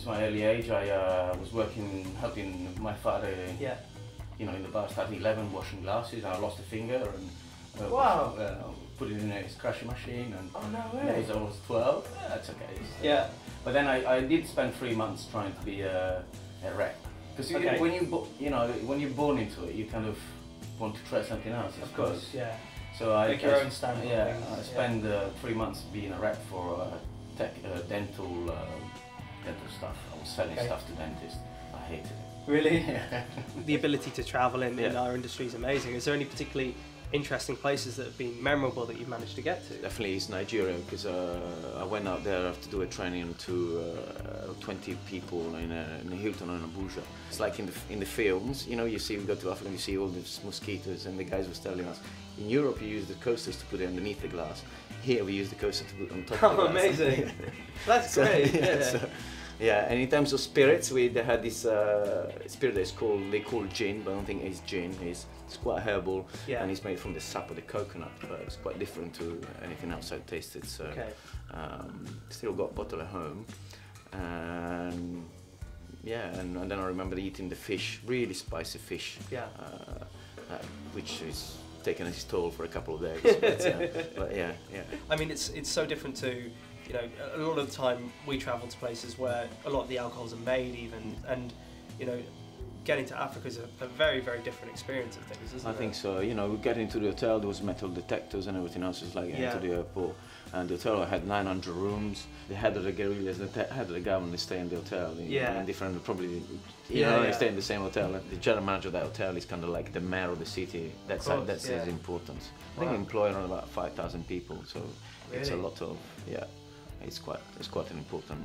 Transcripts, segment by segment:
since my early age. I was working, helping my father. Yeah. You know, in the bar, started 11 washing glasses, and I lost a finger, and wow. put it in a scratching machine, and oh no way. yeah, he's almost 12. Yeah, that's okay. Yeah. But then I did spend 3 months trying to be a rep, because when when you're born into it, you kind of want to try something else. Of course, yeah. So I make your own stand. Yeah, I spent 3 months being a rep for dental stuff. I was selling stuff to dentists. I hated it. Really? Yeah. The ability to travel in our industry is amazing. Is there any particularly interesting places that have been memorable that you've managed to get to? Definitely it's Nigeria, because I went out there to do a training to 20 people in a Hilton in Abuja. It's like in the films, you know, you see, we go to Africa and you see all these mosquitoes, and the guys was telling us, in Europe you use the coasters to put it underneath the glass. Here we use the coaster to put on top of the glass. Amazing! That's great. Yeah, and in terms of spirits, they had this spirit that's they call gin, but I don't think it's gin. It's quite herbal, and it's made from the sap of the coconut, but it's quite different to anything else I've tasted. So, still got a bottle at home, and yeah, and then I remember eating the fish, really spicy fish, which is taken its toll for a couple of days. But yeah. I mean, it's so different to. You know, a lot of the time we travel to places where a lot of the alcohols are made even, and you know, getting to Africa is a very, very different experience of things, isn't it? I think so. You know, we get into the hotel, there was metal detectors and everything else. It's like into the airport. And the hotel had 900 rooms. The head of the guerrillas, the head of the government, they stay in the hotel. In different, probably, they stay in the same hotel. The general manager of that hotel is kind of like the mayor of the city. That's his importance. I think they employ around about 5,000 people, so it's a lot of, it's quite an important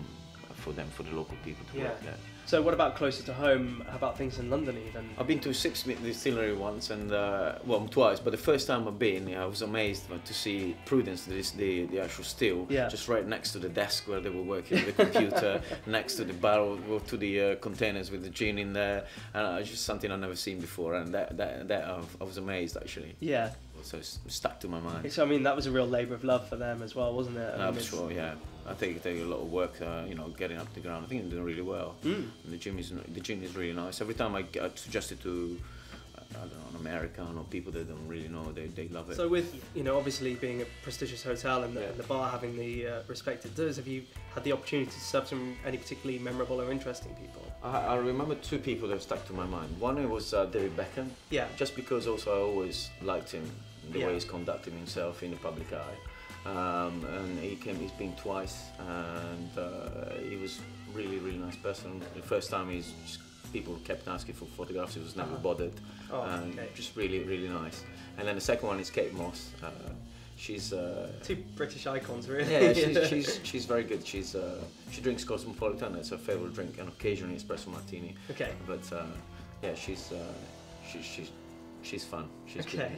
for them, for the local people to work there. So what about closer to home? How about things in London even? I've been to Six Distillery once, and well, twice, but the first time I've been, I was amazed to see Prudence, the actual still, just right next to the desk where they were working with the computer, next to the barrel, to the containers with the gin in there, and just something I've never seen before, and that I was amazed actually. Yeah. So it's stuck to my mind. So I mean, that was a real labour of love for them as well, wasn't it? I'm sure, yeah. I think they do a lot of work, you know, getting up the ground. I think they're doing really well. And the gin is really nice. Every time I suggest it to, I don't know, an American or people that don't really know, they love it. So with, you know, obviously being a prestigious hotel and the bar having the respect it does, have you had the opportunity to serve any particularly memorable or interesting people? I remember two people that have stuck to my mind. One was David Beckham. Yeah. Just because also I always liked him, the way he's conducting himself in the public eye. And he's been twice, and he was really nice person. The first time people kept asking for photographs, he was never bothered, and just really nice. And then the second one is Kate Moss. She's two British icons, really. Yeah, she's very good. She drinks Cosmopolitan. That's her favorite drink, and occasionally espresso martini. Okay. But yeah, she's fun. She's good. Yeah.